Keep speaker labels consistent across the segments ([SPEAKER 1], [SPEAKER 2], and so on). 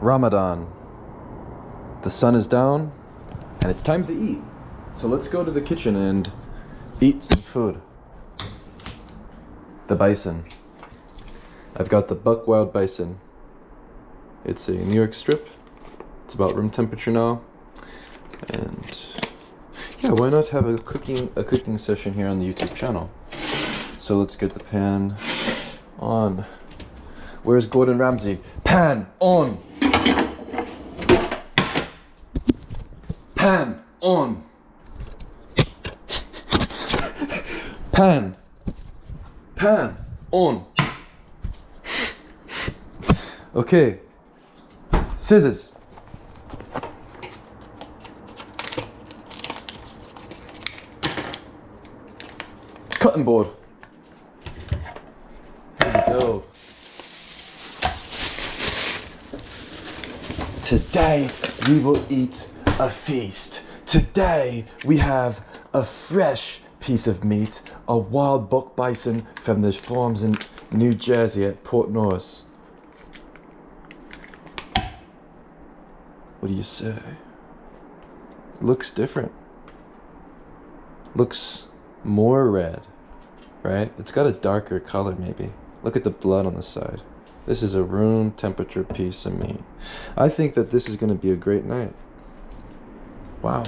[SPEAKER 1] Ramadan. The sun is down and it's time to eat. So let's go to the kitchen and eat some food. The bison. I've got the buck wild bison. It's a New York strip. It's about room temperature now. And yeah, why not have a cooking session here on the YouTube channel? So let's get the pan on. Where's Gordon Ramsay? Pan on! Pan on! Pan! Pan on! Okay. Scissors. Cutting board. Here we go. Today we will eat a feast. Today we have a fresh piece of meat, a wild buck bison from the farms in New Jersey at Port Norris. What do you say? Looks different. Looks more red, right? It's got a darker color maybe. Look at the blood on the side. This is a room temperature piece of meat. I think that this is going to be a great night. Wow.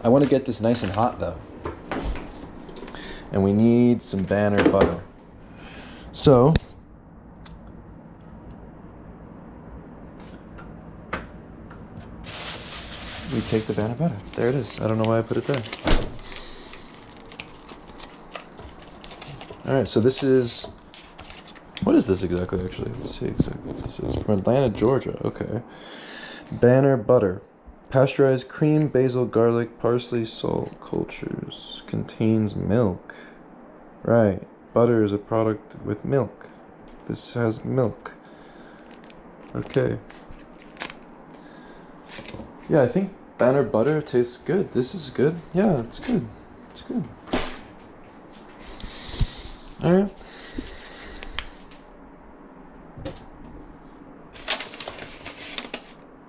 [SPEAKER 1] I want to get this nice and hot though. And we need some Banner butter. So, we take the Banner butter. There it is. I don't know why I put it there. All right, so this is, what is this exactly actually? Let's see exactly what this is. From Atlanta, Georgia. Okay. Banner butter. Pasteurized cream, basil, garlic, parsley, salt, cultures. Contains milk. Right. Butter is a product with milk. This has milk. Okay. Yeah, I think Banner butter tastes good. This is good. Yeah, it's good. It's good. All right.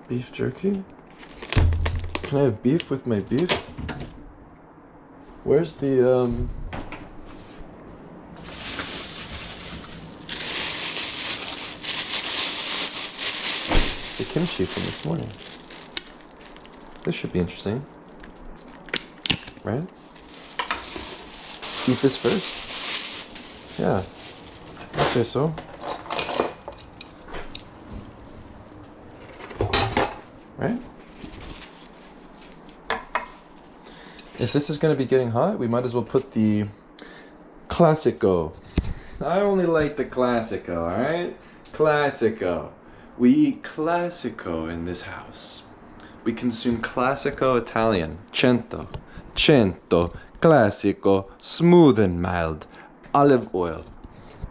[SPEAKER 1] Beef jerky? Can I have beef with my beef? Where's the kimchi from this morning? This should be interesting. Right? Eat this first. Yeah, I'd say so. Right? If this is going to be getting hot, we might as well put the Classico. I only like the Classico, alright? Classico. We eat Classico in this house. We consume Classico Italian. Cento. Classico. Smooth and mild. Olive oil.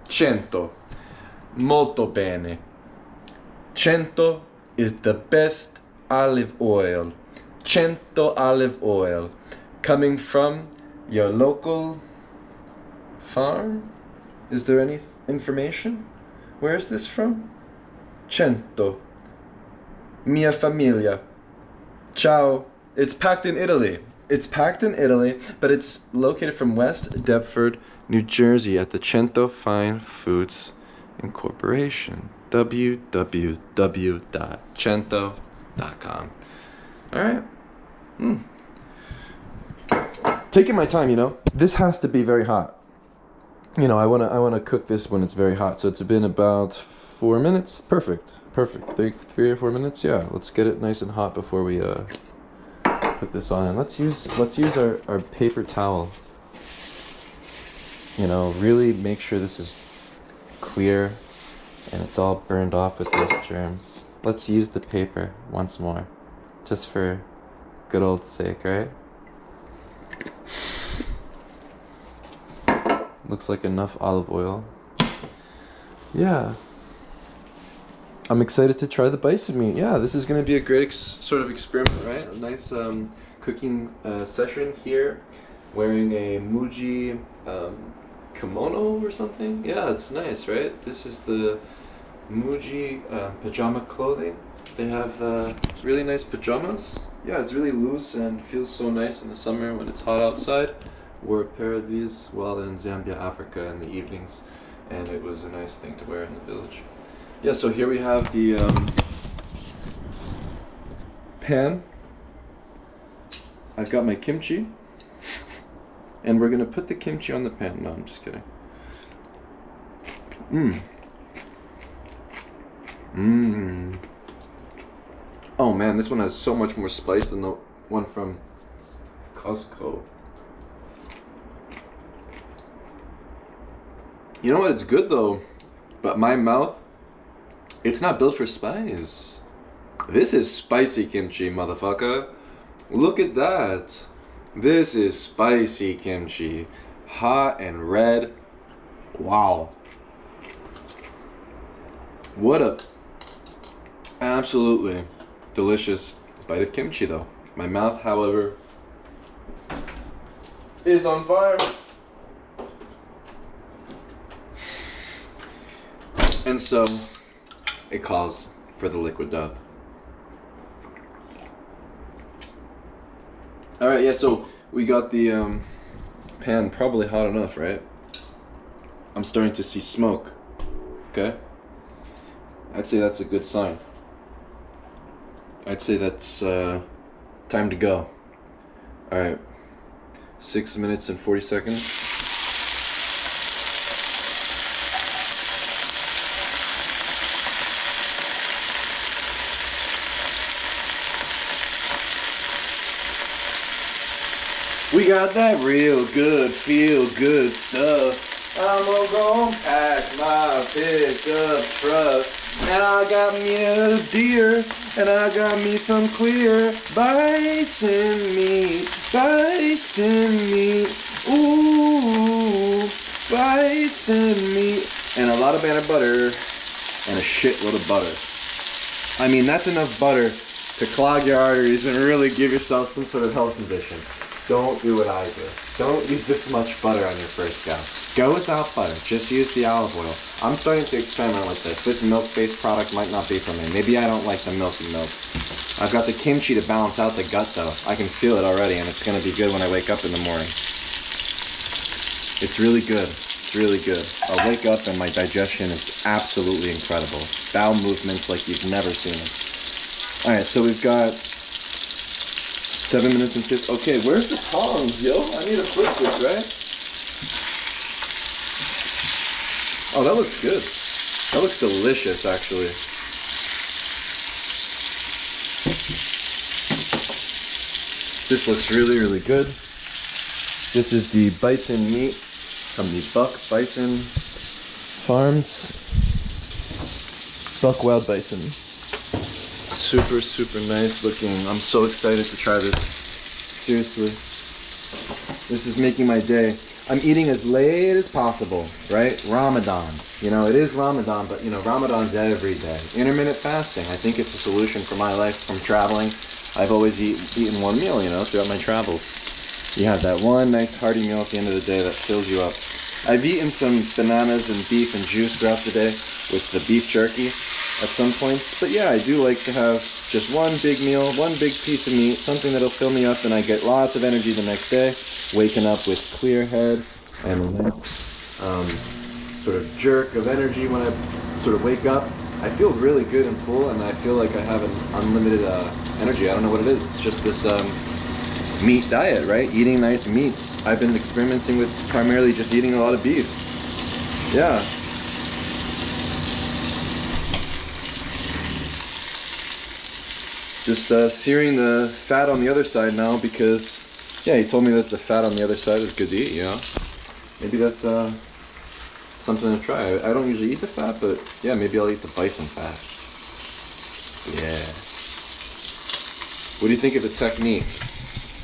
[SPEAKER 1] Cento. Molto bene. Cento is the best olive oil. Cento olive oil. Coming from your local farm? Is there any information? Where is this from? Cento. Mia famiglia. Ciao. It's packed in Italy. It's packed in Italy, but it's located from West Deptford, New Jersey at the Cento Fine Foods Incorporation. www.cento.com. All right. Taking my time, you know. This has to be very hot. You know, I wanna cook this when it's very hot. So it's been about 4 minutes. Perfect. 3 or 4 minutes. Yeah. Let's get it nice and hot before we put this on. And let's use our paper towel. You know, really make sure this is clear and it's all burned off with those germs. Let's use the paper once more, just for good old sake, right? Looks like enough olive oil. Yeah. I'm excited to try the bison meat. Yeah, this is going to be a great sort of experiment, right? A nice cooking session here, wearing a Muji kimono or something. Yeah, it's nice, right? This is the Muji pajama clothing. They have really nice pajamas. Yeah, it's really loose and feels so nice in the summer when it's hot outside. Wore a pair of these while in Zambia, Africa in the evenings, and it was a nice thing to wear in the village. Yeah, so here we have the pan. I've got my kimchi, and we're gonna put the kimchi on the pan. No, I'm just kidding. Oh man, this one has so much more spice than the one from Costco. You know what? It's good though, but my mouth, it's not built for spice. This is spicy kimchi, motherfucker. Look at that. This is spicy kimchi. Hot and red. Wow. What a absolutely delicious bite of kimchi though. My mouth, however, is on fire. And so it calls for the liquid death. Alright, yeah, so we got the pan probably hot enough, right? I'm starting to see smoke. Okay? I'd say that's a good sign. I'd say that's time to go. Alright. 6 minutes and 40 seconds. We got that real good, feel good stuff. I'm gonna go and pack my pickup truck. And I got me a deer, and I got me some clear bison meat, ooh, bison meat. And a lot of banana butter, and a shitload of butter. I mean, that's enough butter to clog your arteries and really give yourself some sort of health condition. Don't do what I do. Don't use this much butter on your first go. Go without butter. Just use the olive oil. I'm starting to experiment with this. This milk-based product might not be for me. Maybe I don't like the milky milk. I've got the kimchi to balance out the gut though. I can feel it already, and it's gonna be good when I wake up in the morning. It's really good. It's really good. I'll wake up and my digestion is absolutely incredible. Bowel movements like you've never seen it. Alright, so we've got 7 minutes and 50. Okay, where's the tongs, yo? I need to flip this, right? Oh, that looks good. That looks delicious, actually. This looks really, really good. This is the bison meat from the Buck Bison Farms. Buck Wild Bison. Super, super nice looking. I'm so excited to try this. Seriously. This is making my day. I'm eating as late as possible, right? Ramadan. You know, it is Ramadan, but you know, Ramadan's every day. Intermittent fasting. I think it's a solution for my life from traveling. I've always eaten one meal, you know, throughout my travels. You have that one nice hearty meal at the end of the day that fills you up. I've eaten some bananas and beef and juice throughout the day with the beef jerky at some points, but yeah, I do like to have just one big meal, one big piece of meat, something that'll fill me up, and I get lots of energy the next day, waking up with clear head and a nice sort of jerk of energy when I sort of wake up. I feel really good and full, and I feel like I have an unlimited energy. I don't know what it is. It's just this meat diet, right? Eating nice meats. I've been experimenting with primarily just eating a lot of beef. Yeah. Just searing the fat on the other side now because, yeah, he told me that the fat on the other side is good to eat, you know? Maybe that's something to try. I don't usually eat the fat, but yeah, maybe I'll eat the bison fat. Yeah. What do you think of the technique?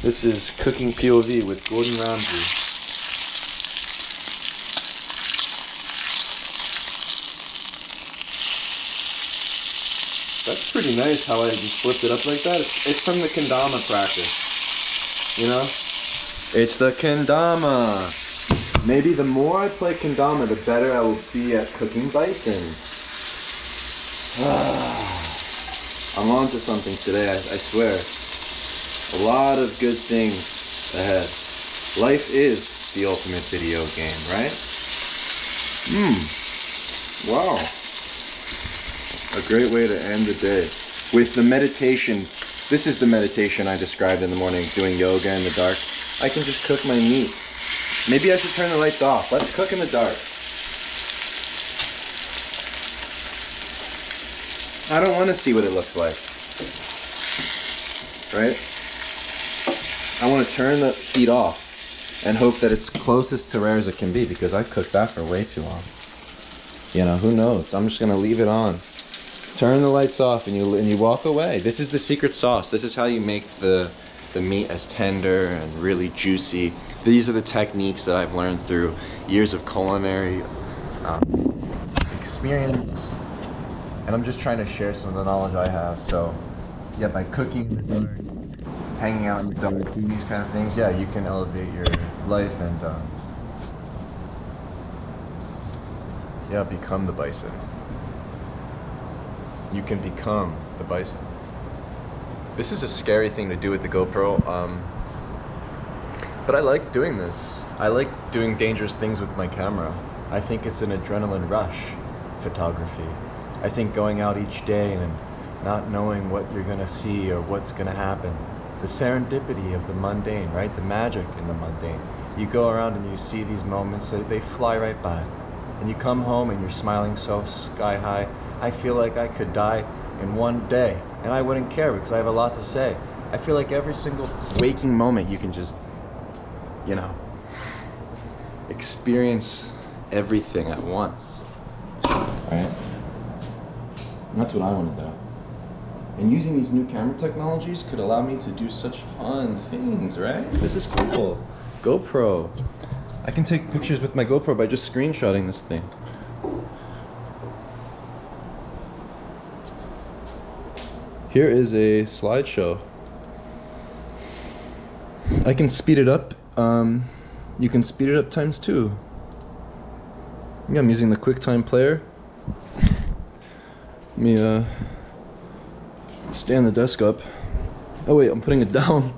[SPEAKER 1] This is Cooking POV with Gordon Ramsay. That's pretty nice how I just flipped it up like that. It's from the kendama practice, you know? It's the kendama. Maybe the more I play kendama, the better I will be at cooking bison. I'm on to something today, I swear. A lot of good things ahead. Life is the ultimate video game, right? Wow. A great way to end the day. With the meditation, this is the meditation I described in the morning, doing yoga in the dark. I can just cook my meat. Maybe I should turn the lights off. Let's cook in the dark. I don't want to see what it looks like. Right? I want to turn the heat off and hope that it's closest to rare as it can be, because I've cooked that for way too long. You know, who knows? I'm just going to leave it on. Turn the lights off and you walk away. This is the secret sauce. This is how you make the meat as tender and really juicy. These are the techniques that I've learned through years of culinary experience. And I'm just trying to share some of the knowledge I have. So, yeah, by cooking, hanging out in the dark, doing these kind of things, yeah, you can elevate your life and, yeah, become the bison. You can become the bison. This is a scary thing to do with the GoPro, but I like doing this. I like doing dangerous things with my camera. I think it's an adrenaline rush, photography. I think going out each day and not knowing what you're gonna see or what's gonna happen. The serendipity of the mundane, right? The magic in the mundane. You go around and you see these moments, they fly right by. And you come home and you're smiling so sky high. I feel like I could die in one day and I wouldn't care because I have a lot to say. I feel like every single waking moment you can just, you know, experience everything at once. Right? And that's what I want to do. And using these new camera technologies could allow me to do such fun things, right? This is cool. GoPro. I can take pictures with my GoPro by just screenshotting this thing. Here is a slideshow. I can speed it up. You can speed it up times 2. Yeah, I'm using the QuickTime player. Let me stand the desk up. Oh wait, I'm putting it down.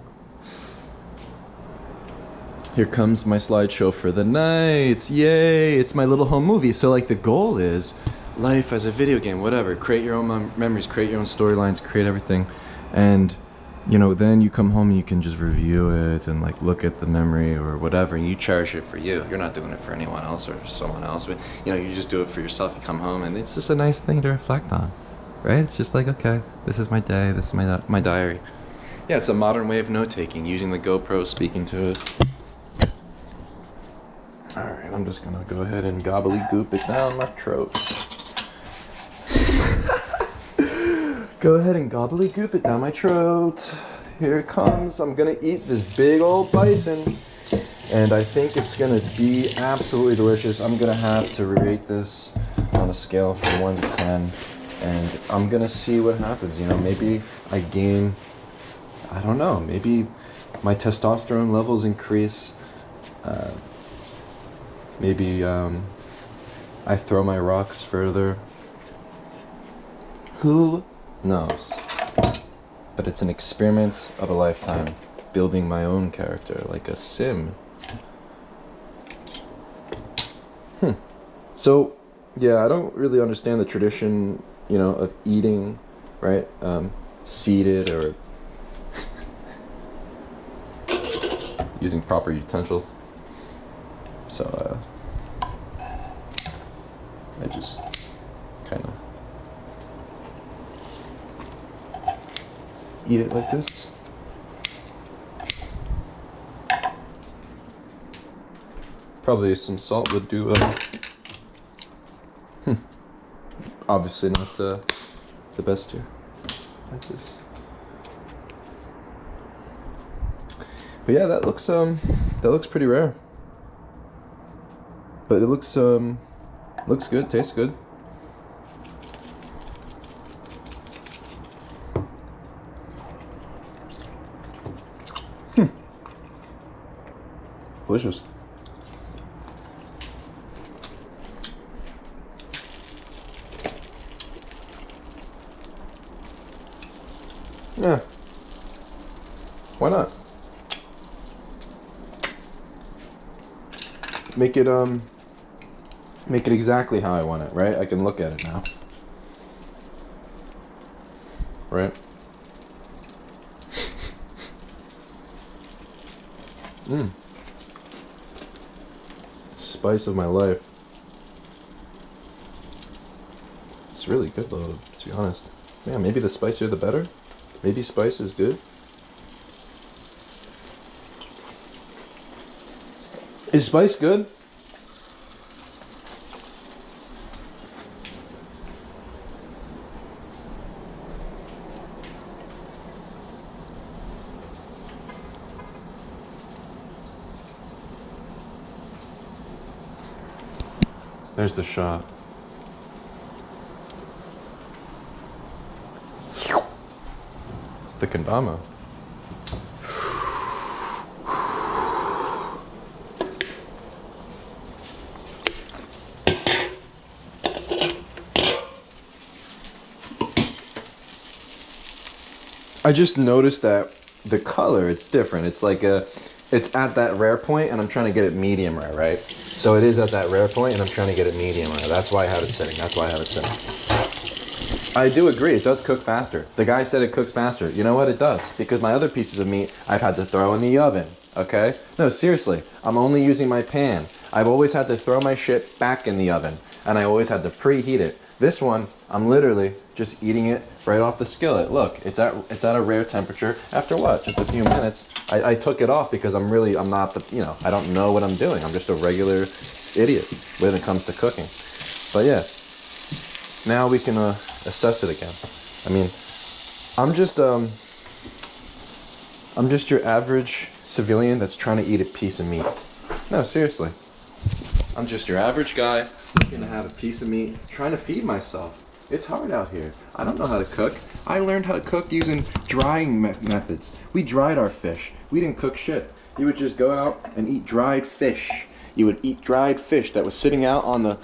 [SPEAKER 1] Here comes my slideshow for the night. Yay! It's my little home movie. So like the goal is life as a video game, whatever. Create your own memories, create your own storylines, create everything. And you know, then you come home and you can just review it and like look at the memory or whatever, and you cherish it for you. You're not doing it for anyone else or someone else. But, you know, you just do it for yourself. You come home and it's just a nice thing to reflect on, right? It's just like, okay, this is my day. This is my diary. Yeah, it's a modern way of note-taking, using the GoPro, speaking to it. All right, I'm just gonna go ahead and gobbledygook it down my throat. Go ahead and gobbledygook it down my throat. Here it comes. I'm gonna eat this big old bison, and I think it's gonna be absolutely delicious. I'm gonna have to rate this on a scale from 1 to 10, and I'm gonna see what happens. You know, maybe I gain, I don't know, maybe my testosterone levels increase. Maybe I throw my rocks further. Who knows? But it's an experiment of a lifetime, building my own character like a sim. So, yeah, I don't really understand the tradition, you know, of eating, right? Seated or using proper utensils. So, I just kind of eat it like this. Probably some salt would do. Obviously not the best here. Like this. But yeah, that looks pretty rare. But it looks good, tastes good. Delicious. Yeah. Why not? Make it exactly how I want it, right? I can look at it now. Right? Spice of my life. It's really good though, to be honest. Yeah, maybe the spicier the better. Maybe spice is good. Is spice good? There's the shot. The kendama. I just noticed that the color, it's different. It's like it's at that rare point and I'm trying to get it medium rare, right? So it is at that rare point and I'm trying to get it medium rare. That's why I have it sitting. That's why I have it sitting. I do agree, it does cook faster. The guy said it cooks faster. You know what? It does. Because my other pieces of meat, I've had to throw in the oven, okay? No, seriously, I'm only using my pan. I've always had to throw my shit back in the oven. And I always had to preheat it. This one, I'm literally just eating it right off the skillet. Look, it's at a rare temperature. After what? Just a few minutes. I took it off because I'm not the, you know, I don't know what I'm doing. I'm just a regular idiot when it comes to cooking. But yeah, now we can assess it again. I mean, I'm just your average civilian that's trying to eat a piece of meat. No, seriously. I'm just your average guy looking to have a piece of meat, trying to feed myself. It's hard out here. I don't know how to cook. I learned how to cook using drying methods. We dried our fish. We didn't cook shit. You would just go out and eat dried fish. You would eat dried fish that was sitting out on the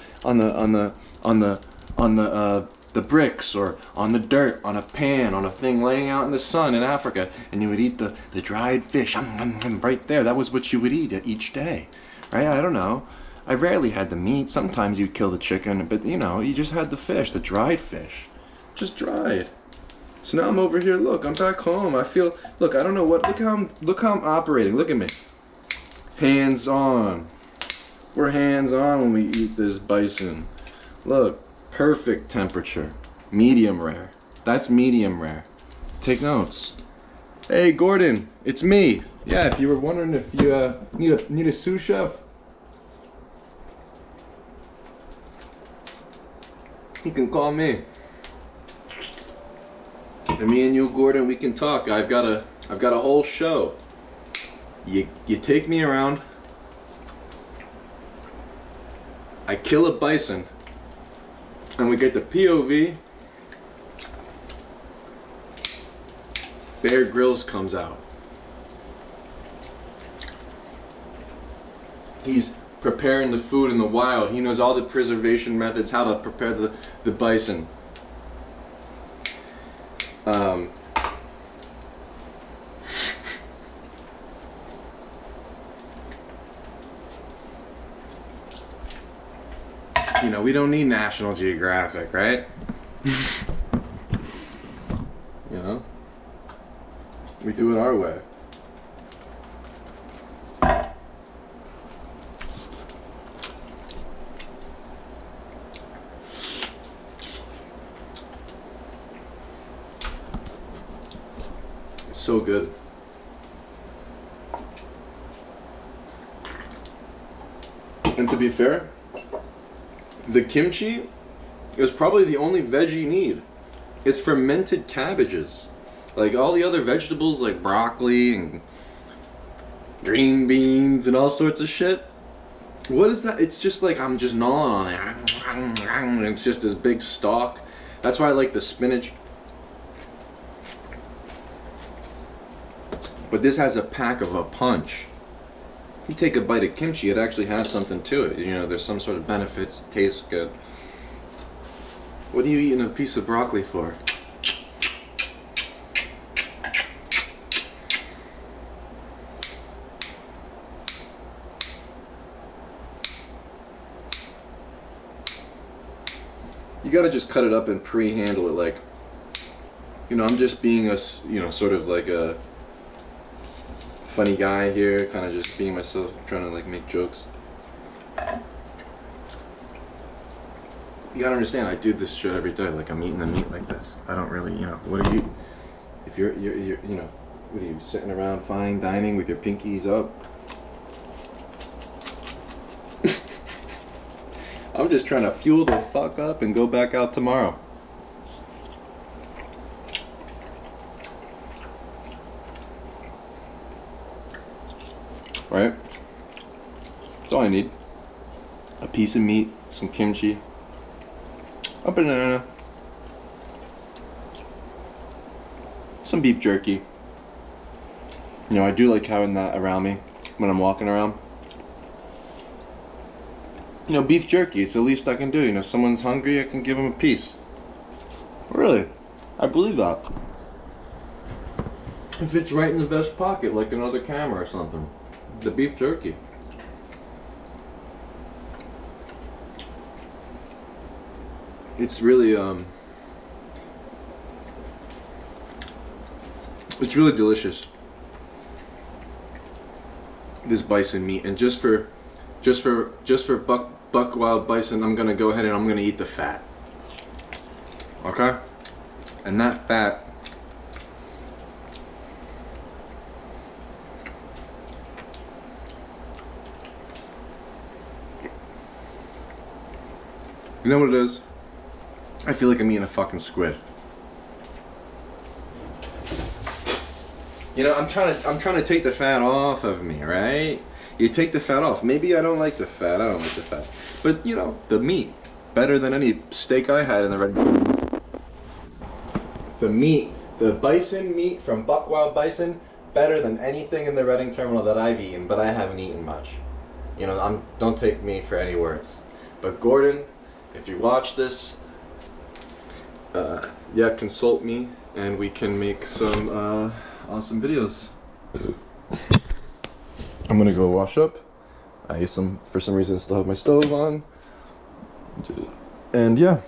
[SPEAKER 1] bricks or on the dirt, on a pan, on a thing laying out in the sun in Africa, and you would eat the dried fish right there. That was what you would eat each day, right? I don't know. I rarely had the meat. Sometimes you'd kill the chicken, but you know, you just had the fish, the dried fish, just dried. So now I'm over here. Look, I'm back home. I feel. Look, I don't know what. Look how I'm operating. Look at me. Hands on. We're hands on when we eat this bison. Look, perfect temperature, medium rare. That's medium rare. Take notes. Hey, Gordon, it's me. Yeah, if you were wondering if you need a sous chef. You can call me. And me and you, Gordon, we can talk. I've got a whole show. You take me around. I kill a bison. And we get the POV. Bear Grylls comes out. He's preparing the food in the wild. He knows all the preservation methods, how to prepare the bison. You know, we don't need National Geographic, right? You know? We do it our way. So good. And to be fair, the kimchi is probably the only veg you need. It's fermented cabbages. Like all the other vegetables like broccoli and green beans and all sorts of shit. What is that? It's just like I'm just gnawing on it. It's just this big stalk. That's why I like the spinach. But this has a pack of a punch. You take a bite of kimchi, it actually has something to it. You know, there's some sort of benefits, it tastes good. What are you eating a piece of broccoli for? gotta just cut it up and pre-handle it. Like, you know, I'm just being a, you know, sort of like a funny guy here, kind of just being myself, trying to like make jokes. You gotta understand, I do this shit every day. Like, I'm eating the meat like this. I don't really, you know, what are you, if you're you know, what are you, sitting around fine dining with your pinkies up? I'm just trying to fuel the fuck up and go back out tomorrow. Right? That's all I need. A piece of meat, some kimchi, a banana, some beef jerky. You know, I do like having that around me when I'm walking around. You know, beef jerky, it's the least I can do. You know, if someone's hungry, I can give them a piece. Really, I believe that. It fits right in the vest pocket like another camera or something. The beef jerky. It's really it's really delicious. This bison meat, and just for buck wild bison, I'm gonna go ahead and I'm gonna eat the fat. Okay? And that fat, you know what it is? I feel like I'm eating a fucking squid. You know, I'm trying to take the fat off of me, right? You take the fat off. Maybe I don't like the fat. I don't like the fat. But, you know, the meat, better than any steak I had in the Reading. The meat, the bison meat from Buck Wild Bison, better than anything in the Reading terminal that I've eaten, but I haven't eaten much. You know, don't take me for any words. But Gordon, if you watch this, yeah, consult me and we can make some awesome videos. I'm gonna go wash up. I for some reason still have my stove on. And yeah.